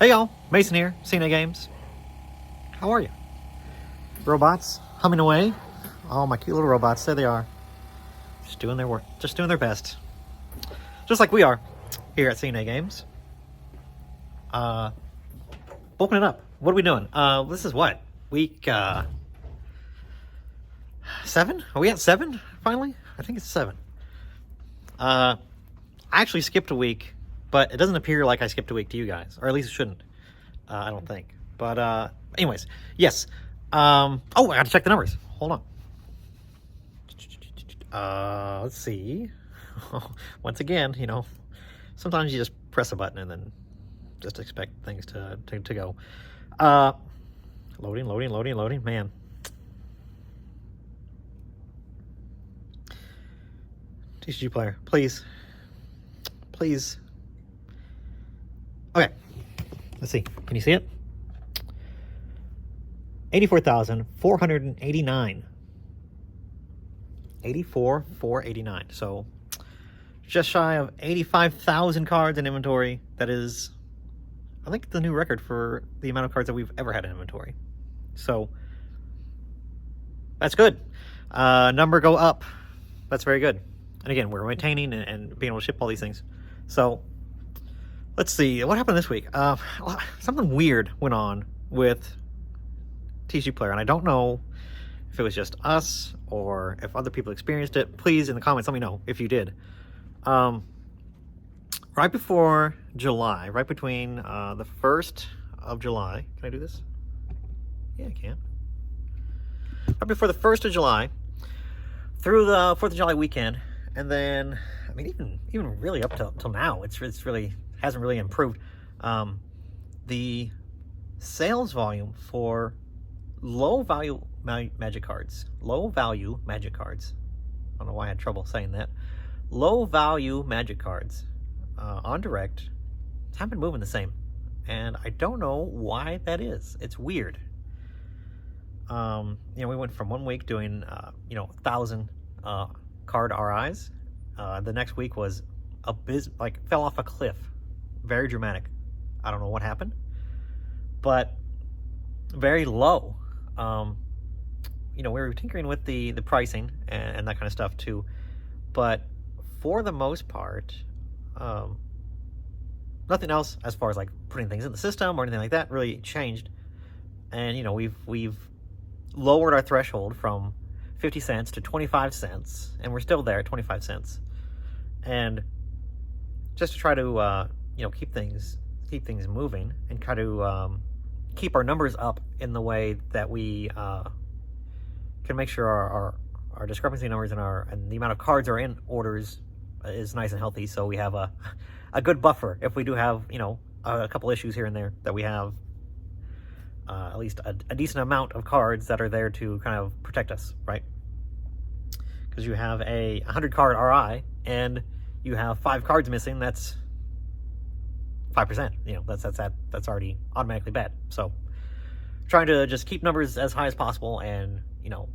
Hey y'all, Mason here, CNA Games. How are you? Robots humming away. Oh, my cute little robots, there they are. Just doing their work, just doing their best. Just like we are here at CNA Games. Open it up. What are we doing? This is what? Week 7? Are we at 7 finally? I think it's 7. I actually skipped a week, but it doesn't appear like I skipped a week to you guys, or at least it shouldn't. I don't think. But anyways, yes. Oh, I gotta check the numbers. Hold on. Let's see. Once again, you know, sometimes you just press a button and then just expect things to go. Loading. Man. TCGPlayer, please. Okay, let's see. Can you see it? 84,489. 84,489. So just shy of 85,000 cards in inventory. That is, I think, the new record for the amount of cards that we've ever had in inventory. So that's good. Number go up. That's very good. And again, we're maintaining and being able to ship all these things. So let's see. What happened this week? Something weird went on with TCGPlayer, and I don't know if it was just us or if other people experienced it. Please, in the comments, let me know if you did. Right before July, right between the 1st of July. Can I do this? Yeah, I can. Right before the 1st of July, through the 4th of July weekend, and then, I mean, even really up till now, it's really hasn't really improved. The sales volume for low value magic cards, I don't know why I had trouble saying that. Low value magic cards on direct haven't been moving the same, and I don't know why that is. It's weird. You know, we went from one week doing 1,000 card RIs. The next week was fell off a cliff. Very dramatic. I don't know what happened, but very low. We were tinkering with the pricing and that kind of stuff too, but for the most part, nothing else as far as like putting things in the system or anything like that really changed. And we've lowered our threshold from 50 cents to 25 cents, and we're still there at 25 cents. And just to try to keep things moving and try to keep our numbers up in the way that we can make sure our discrepancy numbers and the amount of cards are in orders is nice and healthy, so we have a good buffer if we do have a couple issues here and there, that we have at least a decent amount of cards that are there to kind of protect us, right? Because you have a 100 card RI and you have 5 cards missing, that's 5%. That's already automatically bad. So trying to just keep numbers as high as possible and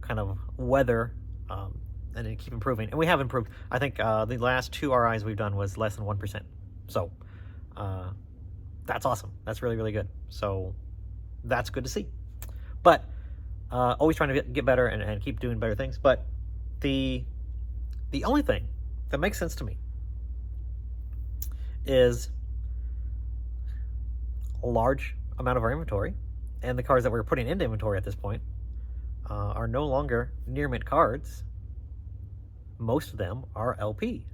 kind of weather and then keep improving. And we have improved. I think the last 2 RIs we've done was less than 1%. So that's awesome. That's really, really good. So that's good to see. But always trying to get better and keep doing better things. But the only thing that makes sense to me is a large amount of our inventory, and the cards that we're putting into inventory at this point are no longer near mint cards. Most of them are LP,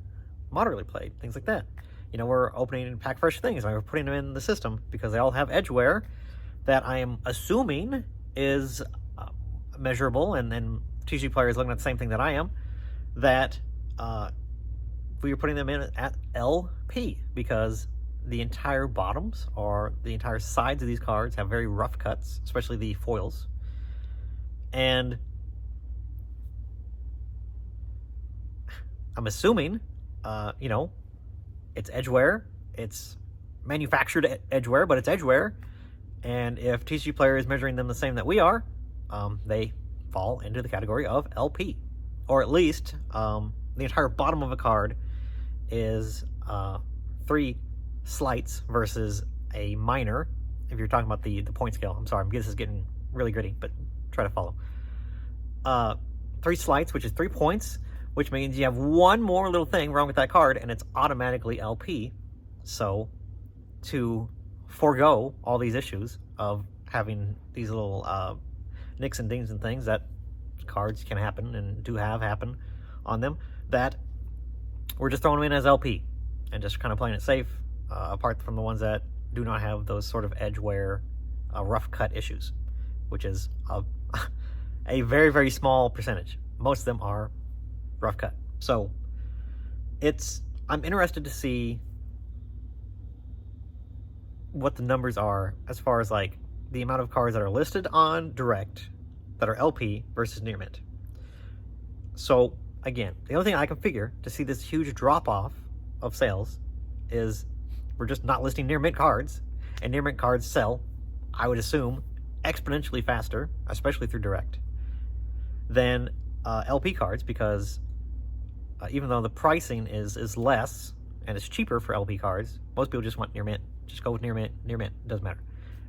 moderately played, things like that. We're opening pack fresh things, and we're putting them in the system because they all have edgeware that I am assuming is measurable, and then TCGPlayer is looking at the same thing that I am, that we are putting them in at LP because the entire bottoms or the entire sides of these cards have very rough cuts, especially the foils. And I'm assuming, it's edgeware. It's manufactured edgeware, but it's edgeware. And if TCGPlayer is measuring them the same that we are, they fall into the category of LP. Or at least the entire bottom of a card is 3 slights versus a minor if you're talking about the point scale. I'm sorry, this is getting really gritty, but try to follow. 3 slights, which is 3 points, which means you have one more little thing wrong with that card, and it's automatically LP. So, to forego all these issues of having these little nicks and dings and things that cards can happen and do have happen on them, that we're just throwing them in as LP and just kind of playing it safe, apart from the ones that do not have those sort of edge wear, rough cut issues, which is a very, very small percentage. Most of them are rough cut. So I'm interested to see what the numbers are as far as like the amount of cards that are listed on Direct that are LP versus near mint. So again, the only thing I can figure to see this huge drop off of sales is we're just not listing near mint cards, and near mint cards sell, I would assume, exponentially faster, especially through Direct, than LP cards, because even though the pricing is less and it's cheaper for LP cards, most people just want near mint. Just go with near mint. Near mint doesn't matter,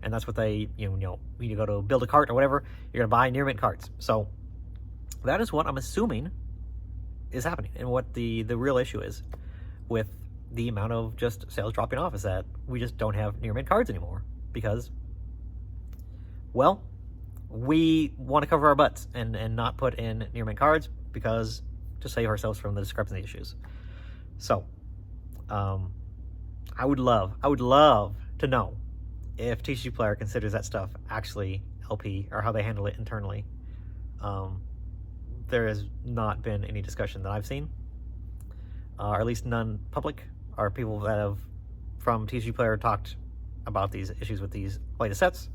and that's what they when you go to build a cart or whatever, you're gonna buy near mint cards. So that is what I'm assuming is happening, and what the real issue is with the amount of just sales dropping off is that we just don't have near mint cards anymore because, well, we want to cover our butts and not put in near mint cards because to save ourselves from the discrepancy issues. So I would love to know if TCGPlayer considers that stuff actually LP or how they handle it internally. There has not been any discussion that I've seen, or at least none public, or people that have from TCGPlayer talked about these issues with these latest sets.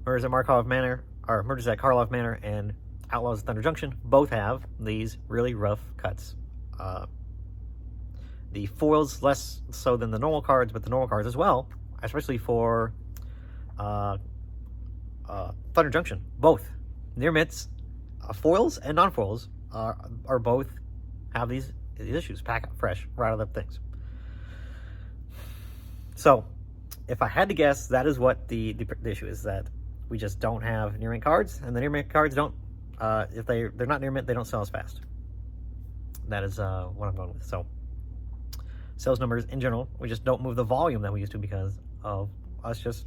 Murders at Markov Manor, or Murders at Karlov Manor, and Outlaws at Thunder Junction both have these really rough cuts. The foils less so than the normal cards, but the normal cards as well, especially for Thunder Junction. Both near mints, foils and non-foils are both have these issues. Pack up fresh right out of the things. So, if I had to guess, that is what the issue is, that we just don't have near mint cards, and the near mint cards don't. If they're not near mint, they don't sell as fast. That is what I'm going with. So, sales numbers in general, we just don't move the volume that we used to because of us just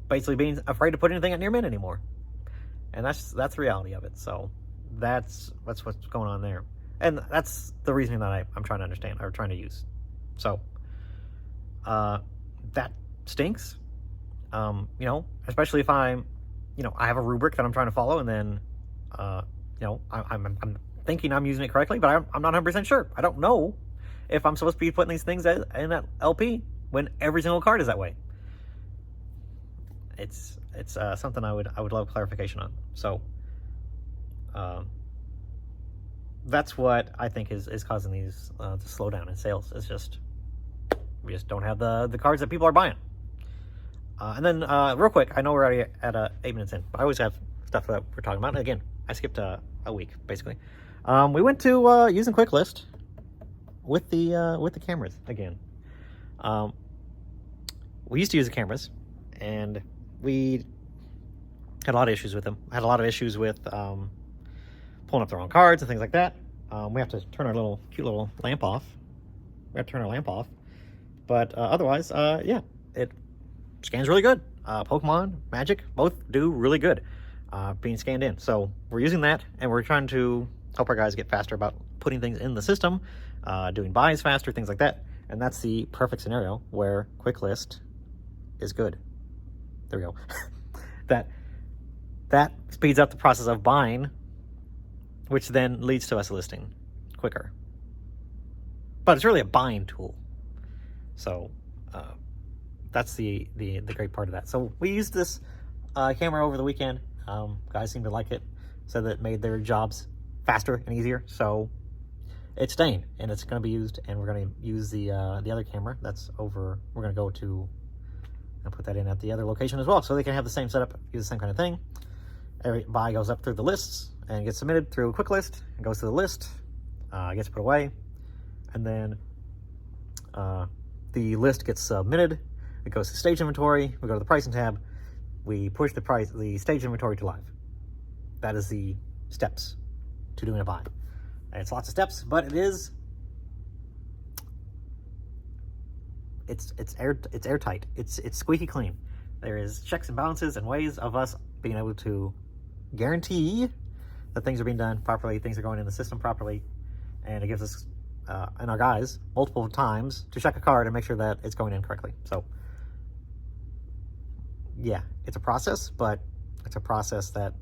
basically being afraid to put anything at near mint anymore, and that's the reality of it. So that's what's going on there, and that's the reasoning that I'm trying to understand or trying to use. So that stinks, especially if I'm, I have a rubric that I'm trying to follow, and then I'm thinking I'm using it correctly, but I'm not 100% sure. I don't know if I'm supposed to be putting these things in that LP when every single card is that way. It's something I would love clarification on. So that's what I think is causing these to slow down in sales. It's just we just don't have the cards that people are buying. And then real quick, I know we're already at 8 minutes in, but I always have stuff that we're talking about. And again, I skipped a week basically. We went to using Quick List with the cameras again. We used to use the cameras, and we had a lot of issues with them. I had a lot of issues with pulling up the wrong cards and things like that. We have to turn our cute little lamp off. We have to turn our lamp off. But otherwise, yeah, it scans really good. Pokemon, Magic, both do really good being scanned in. So we're using that, and we're trying to help our guys get faster about putting things in the system, doing buys faster, things like that. And that's the perfect scenario where Quick List is good. There we go. that speeds up the process of buying, which then leads to us listing quicker. But it's really a buying tool. So that's the great part of that. So we used this camera over the weekend. Guys seemed to like it. Said that it made their jobs faster and easier. So it's staying, and it's going to be used. And we're going to use the other camera that's over. We're going to go to and put that in at the other location as well, so they can have the same setup, use the same kind of thing. Every buy goes up through the lists and gets submitted through a Quick List, and goes to the list, gets put away, and then the list gets submitted, it goes to stage inventory, we go to the pricing tab, we push the stage inventory to live. That is the steps to doing a buy. And it's lots of steps, but it's airtight. It's squeaky clean. There is checks and balances and ways of us being able to guarantee that things are being done properly, things are going in the system properly, and it gives us and our guys multiple times to check a card and make sure that it's going in correctly. So yeah, it's a process, but it's a process that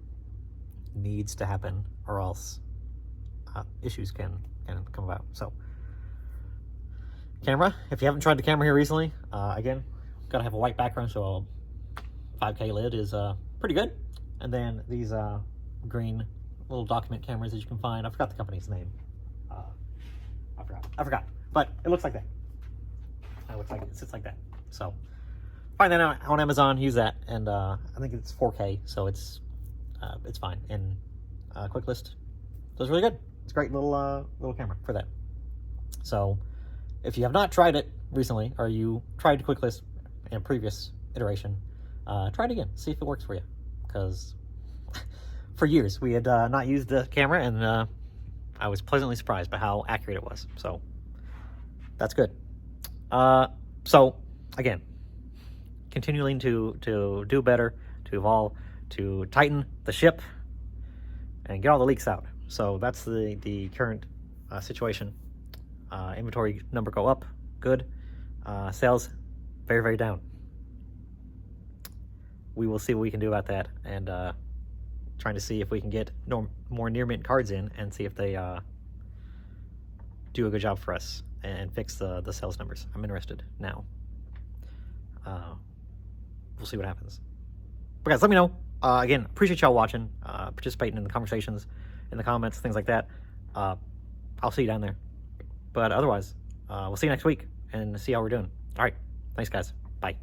needs to happen, or else issues can come about. So camera, if you haven't tried the camera here recently, again, gotta have a white background, so a 5K lid is pretty good. And then these green little document cameras that you can find. I forgot the company's name. I forgot. But it looks like that. It looks like it sits like that. So find that out on Amazon. Use that, and I think it's 4K, so it's fine. And QuickList does really good. It's a great little camera for that. So if you have not tried it recently, or you tried QuickList in a previous iteration, try it again. See if it works for you. Because for years we had not used the camera, and I was pleasantly surprised by how accurate it was. So that's good. So again, continuing to do better, to evolve, to tighten the ship, and get all the leaks out. So that's the current situation. Inventory number go up, good. Sales very, very down. We will see what we can do about that, and trying to see if we can get more near mint cards in, and see if they do a good job for us and fix the sales numbers. I'm interested now. We'll see what happens. But guys, let me know. Again, appreciate y'all watching, participating in the conversations, in the comments, things like that. I'll see you down there. But otherwise, we'll see you next week and see how we're doing. All right. Thanks, guys. Bye.